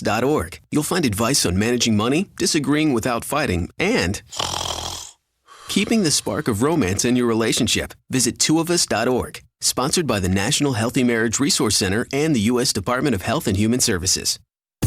2ofus.org. You'll find advice on managing money, disagreeing without fighting, and keeping the spark of romance in your relationship. Visit 2ofus.org. Sponsored by the National Healthy Marriage Resource Center and the U.S. Department of Health and Human Services.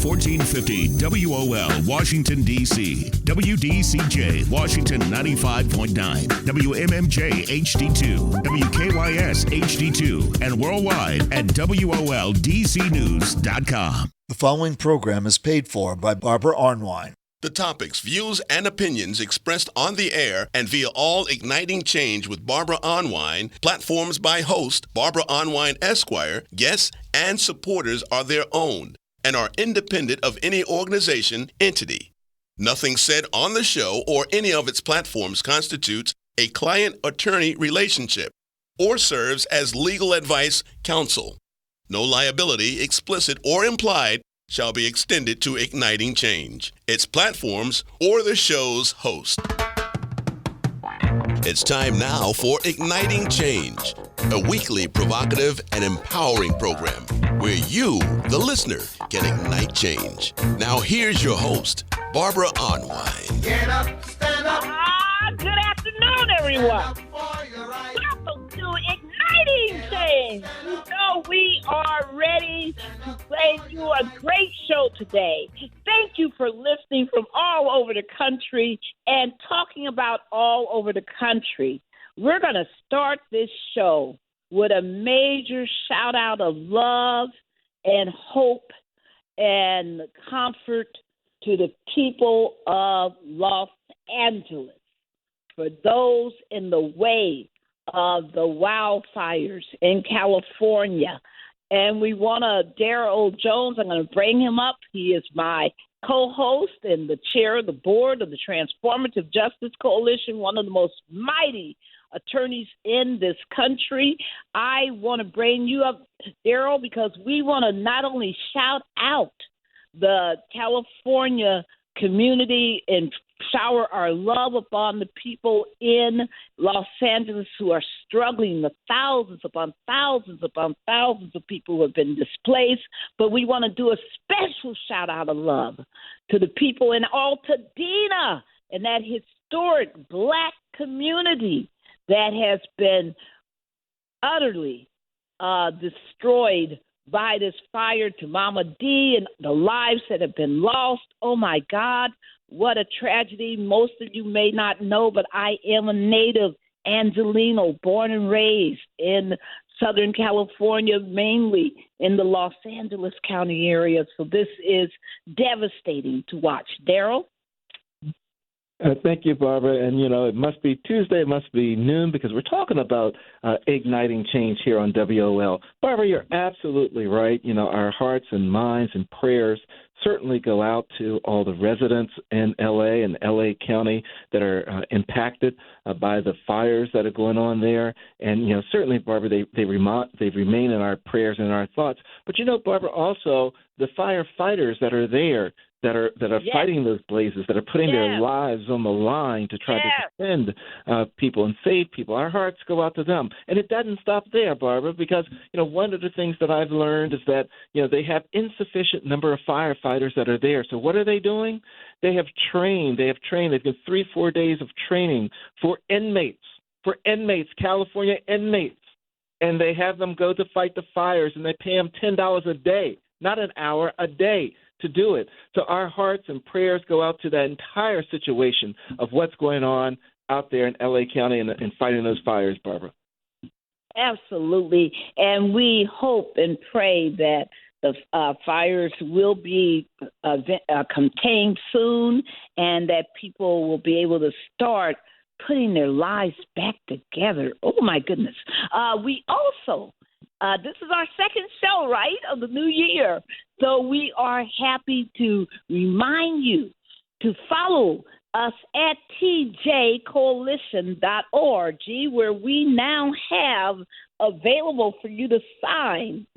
1450 WOL, Washington, D.C. WDCJ, Washington 95.9. WMMJ HD2. WKYS HD2. And worldwide at WOLDCnews.com. The following program is paid for by Barbara Arnwine. The topics, views, and opinions expressed on the air and via All Igniting Change with Barbara Arnwine, platforms by host Barbara Arnwine Esquire, guests, and supporters are their own and are independent of any organization, entity. Nothing said on the show or any of its platforms constitutes a client-attorney relationship or serves as legal advice counsel. No liability, explicit or implied, shall be extended to Igniting Change, its platforms, or the show's host. It's time now for Igniting Change, a weekly provocative and empowering program where you, the listener, can ignite change. Now here's your host, Barbara Arnwine. Get up, stand up. Good afternoon, everyone. Welcome to Igniting Change. You know we are ready to bring you a great show today. Thank you for listening from all over the country and talking about all over the country. We're going to start this show with a major shout out of love and hope and comfort to the people of Los Angeles for those in the way of the wildfires in California. And we want Daryl Jones, I'm going to bring him up. He is my co-host and the chair of the board of the Transformative Justice Coalition, one of the most mighty attorneys in this country. I want to bring you up, Daryl, because we want to not only shout out the California community and shower our love upon the people in Los Angeles who are struggling, the thousands upon thousands upon thousands of people who have been displaced, but we want to do a special shout out of love to the people in Altadena and that historic Black community that has been utterly destroyed by this fire, to Mama D and the lives that have been lost. Oh, my God, what a tragedy. Most of you may not know, but I am a native Angelino, born and raised in Southern California, mainly in the Los Angeles County area. So this is devastating to watch. Daryl? Thank you, Barbara. And, it must be Tuesday, it must be noon, because we're talking about igniting change here on WOL. Barbara, you're absolutely right. Our hearts and minds and prayers certainly go out to all the residents in L.A. and L.A. County that are impacted by the fires that are going on there. And, certainly, Barbara, they remain in our prayers and our thoughts. But, Barbara, also the firefighters that are there, that are yes. fighting those blazes, that are putting yes. their lives on the line to try yes. to defend people and save people. Our hearts go out to them. And it doesn't stop there, Barbara, because, one of the things that I've learned is that, they have insufficient number of firefighters that are there. So what are they doing? They have trained. They've got 3-4 days of training for inmates, California inmates. And they have them go to fight the fires, and they pay them $10 a day, not an hour, a day, to do it. So our hearts and prayers go out to that entire situation of what's going on out there in L.A. County and fighting those fires, Barbara. Absolutely. And we hope and pray that the fires will be contained soon and that people will be able to start putting their lives back together. Oh, my goodness. We also this is our second show, right, of the new year. So we are happy to remind you to follow us at tjcoalition.org, where we now have available for you to sign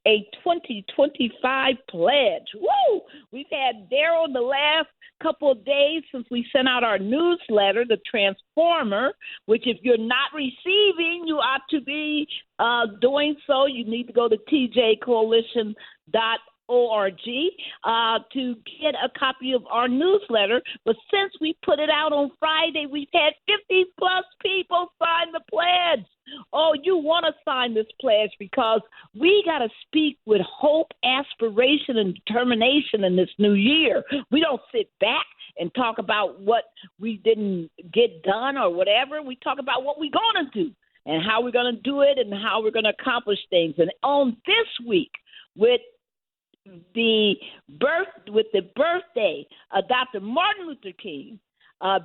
a 2025 pledge. Woo! We've had Daryl the last couple of days since we sent out our newsletter, The Transformer, which if you're not receiving, you ought to be doing so. You need to go to tjcoalition.org to get a copy of our newsletter. But since we put it out on Friday, we've had 50-plus people sign the pledge. Oh, you want to sign this pledge because we got to speak with hope, aspiration, and determination in this new year. We don't sit back and talk about what we didn't get done or whatever. We talk about what we're going to do and how we're going to do it and how we're going to accomplish things. And on this week, with the birthday of Dr. Martin Luther King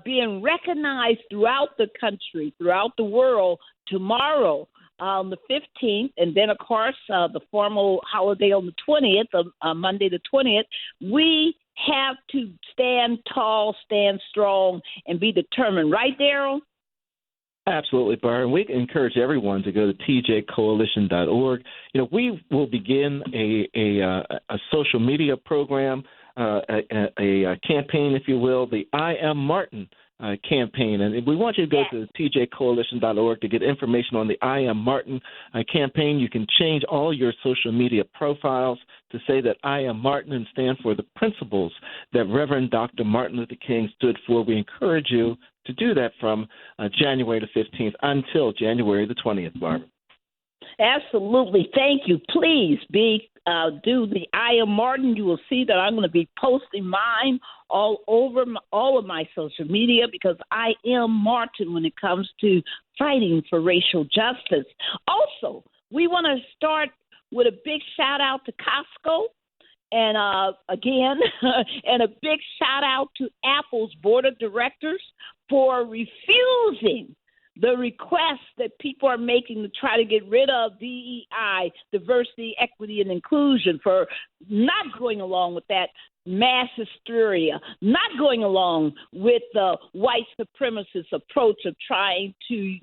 being recognized throughout the country, throughout the world, tomorrow on the 15th, and then, of course, the formal holiday on the 20th, Monday the 20th, we have to stand tall, stand strong, and be determined. Right, Daryl? Absolutely, Barbara. We encourage everyone to go to tjcoalition.org. We will begin a social media program, a campaign, if you will, the I Am Martin campaign. And we want you to go to tjcoalition.org to get information on the I Am Martin campaign. You can change all your social media profiles to say that I am Martin and stand for the principles that Reverend Dr. Martin Luther King stood for. We encourage you to do that from January the 15th until January the 20th, Barbara. Absolutely. Thank you. Please do the I Am Martin. You will see that I'm going to be posting mine all over all of my social media because I am Martin when it comes to fighting for racial justice. Also, we want to start with a big shout out to Costco. And again, and a big shout out to Apple's board of directors for refusing the request that people are making to try to get rid of DEI, diversity, equity, and inclusion, for not going along with that mass hysteria, not going along with the white supremacist approach of trying to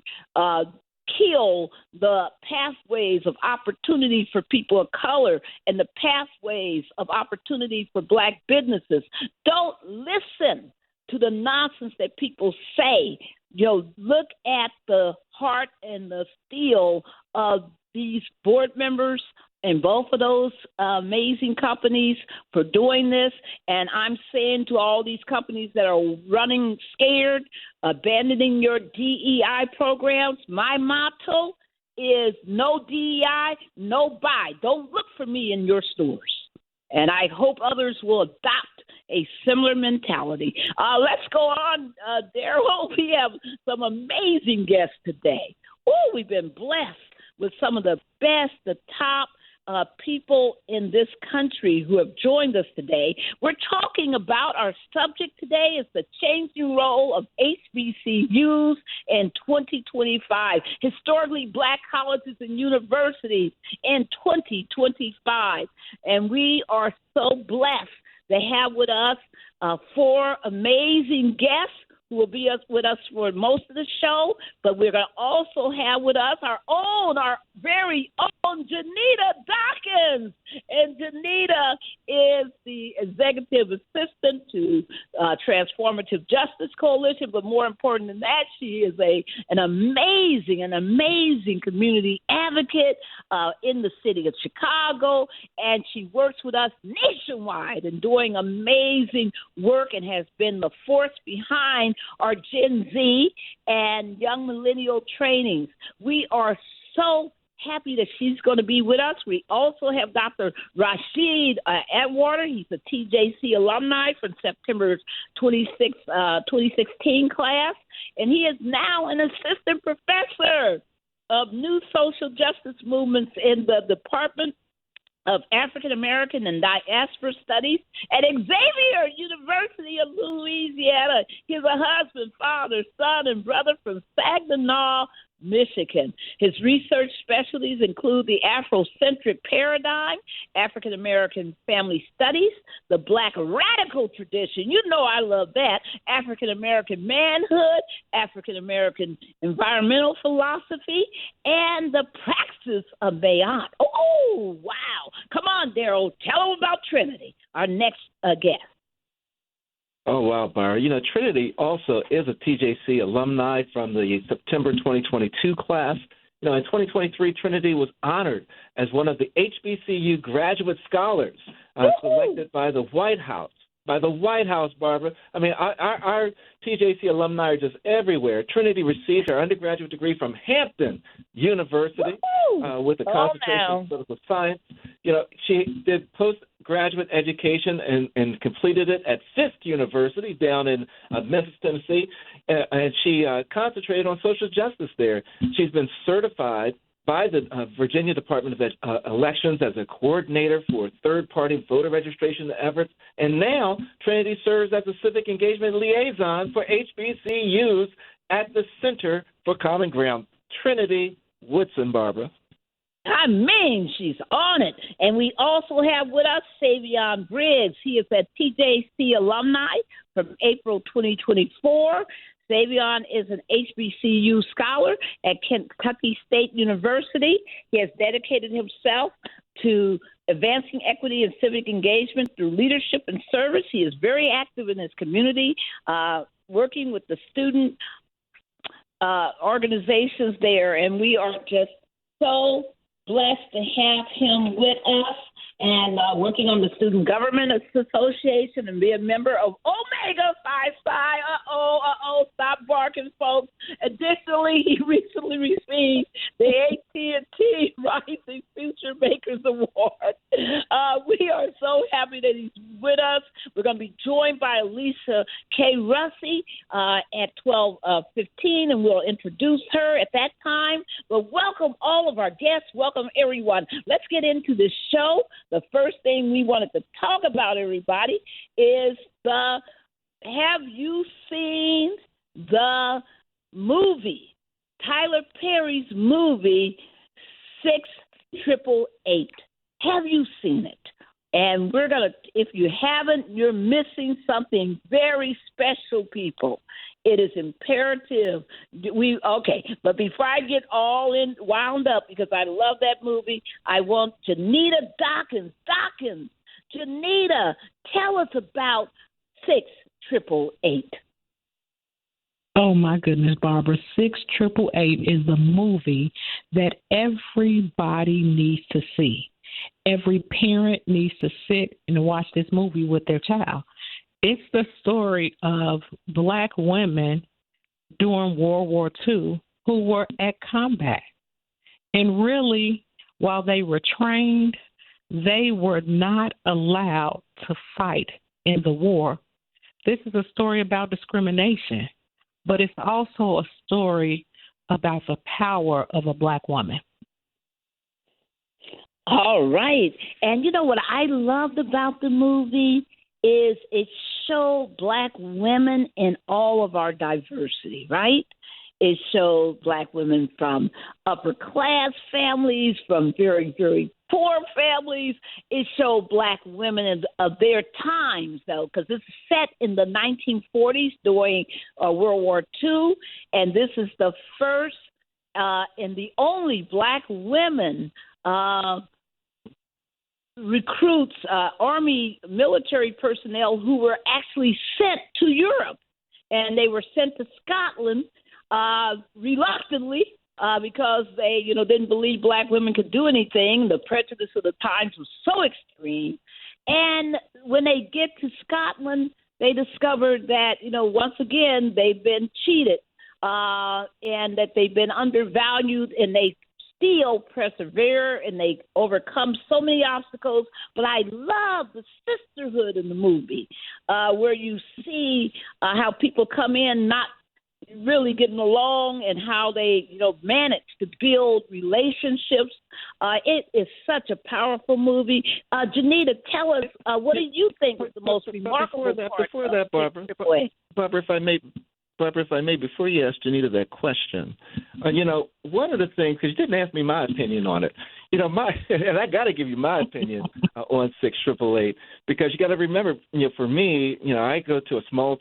kill the pathways of opportunity for people of color and the pathways of opportunity for black businesses. Don't listen to the nonsense that people say. Look at the heart and the steel of these board members and both of those amazing companies for doing this. And I'm saying to all these companies that are running scared, abandoning your DEI programs, my motto is no DEI, no buy. Don't look for me in your stores. And I hope others will adopt a similar mentality. Let's go on, Daryl. We have some amazing guests today. Oh, we've been blessed with some of the best, the top people in this country who have joined us today. We're talking about our subject today is the changing role of HBCUs in 2025, historically black colleges and universities in 2025. And we are so blessed to have with us four amazing guests who will be with us for most of the show, but we're going to also have with us our very own Jonnita Dockens. And Jonnita is the executive assistant to Transformative Justice Coalition, but more important than that, she is an amazing community advocate in the city of Chicago, and she works with us nationwide and doing amazing work and has been the force behind our Gen Z and young millennial trainings. We are so happy that she's going to be with us. We also have Dr. Rashid Atwater. He's a TJC alumni from September 2016 class, and he is now an assistant professor of new social justice movements in the Department of African American and Diaspora Studies at Xavier University of Louisiana. He's a husband, father, son, and brother from Saginaw, Michigan. His research specialties include the Afrocentric paradigm, African American family studies, the Black radical tradition, you know I love that, African American manhood, African American environmental philosophy, and the praxis of Bayant. Oh, wow. Come on, Daryl, tell them about Trinity, our next guest. Oh, wow, Byron. Trinity also is a TJC alumni from the September 2022 class. in 2023, Trinity was honored as one of the HBCU graduate scholars selected by the White House. By the White House, Barbara. I mean, our TJC alumni are just everywhere. Trinity received her undergraduate degree from Hampton University with a concentration in political science. She did postgraduate education and completed it at Fisk University down in Memphis, Tennessee, and she concentrated on social justice there. She's been certified by the Virginia Department of Elections as a coordinator for third-party voter registration efforts, and now Trinity serves as a civic engagement liaison for HBCUs at the Center for Common Ground. Trinity Woodson, Barbara. I mean, she's on it. And we also have with us Savion Briggs. He is a TJC alumni from April 2024. Savion is an HBCU scholar at Kentucky State University. He has dedicated himself to advancing equity and civic engagement through leadership and service. He is very active in his community, working with the student organizations there, and we are just so blessed to have him with us and working on the Student Government Association and be a member of Omega Phi Psi. Stop barking, folks. Additionally, he recently received the AT&T Rising Future Makers Award. We are so happy that he's with us. We're going to be joined by Alicia K. Russi at 12:15, and we'll introduce her at that time. But welcome all of our guests. Welcome, everyone. Let's get into this show. The first thing we wanted to talk about, everybody, is have you seen the movie, Tyler Perry's movie, 688? Have you seen it? And we're going to, if you haven't, you're missing something very special, people. It is imperative. But before I get all wound up, because I love that movie, I want Jonnita Dockens. Jonnita, tell us about 688. Oh, my goodness, Barbara. 688 is the movie that everybody needs to see. Every parent needs to sit and watch this movie with their child. It's the story of Black women during World War II who were at combat. And really, while they were trained, they were not allowed to fight in the war. This is a story about discrimination, but it's also a story about the power of a Black woman. All right. And you know what I loved about the movie is it showed Black women in all of our diversity, right? It showed Black women from upper class families, from very, very poor families. It showed Black women of their times, though, because this is set in the 1940s during World War II, and this is the first and the only Black women recruits, Army military personnel who were actually sent to Europe. And they were sent to Scotland reluctantly because they, didn't believe Black women could do anything. The prejudice of the times was so extreme. And when they get to Scotland, they discovered that, once again, they've been cheated and that they've been undervalued, and they still persevere and they overcome so many obstacles. But I love the sisterhood in the movie where you see how people come in not really getting along and how they, manage to build relationships. It is such a powerful movie. Jonnita, tell us, what do you think was the most remarkable part? Before that, Barbara, if I may, before you ask Jonnita that question, one of the things, because you didn't ask me my opinion on it, and I got to give you my opinion on 688, because you got to remember, for me, I go to a small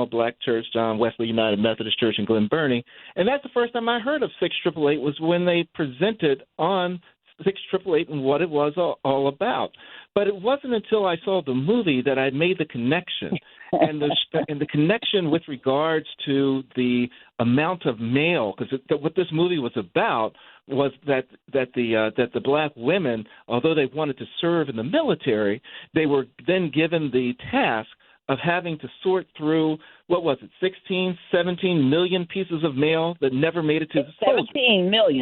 Black church, John Wesley United Methodist Church in Glen Burnie, and that's the first time I heard of 688 was when they presented on 688 and what it was all about. But it wasn't until I saw the movie that I made the connection, and the connection with regards to the amount of mail, because what this movie was about was that the black women, although they wanted to serve in the military, they were then given the task of having to sort through, 17 million pieces of mail that never made it to the soldiers. 17 million.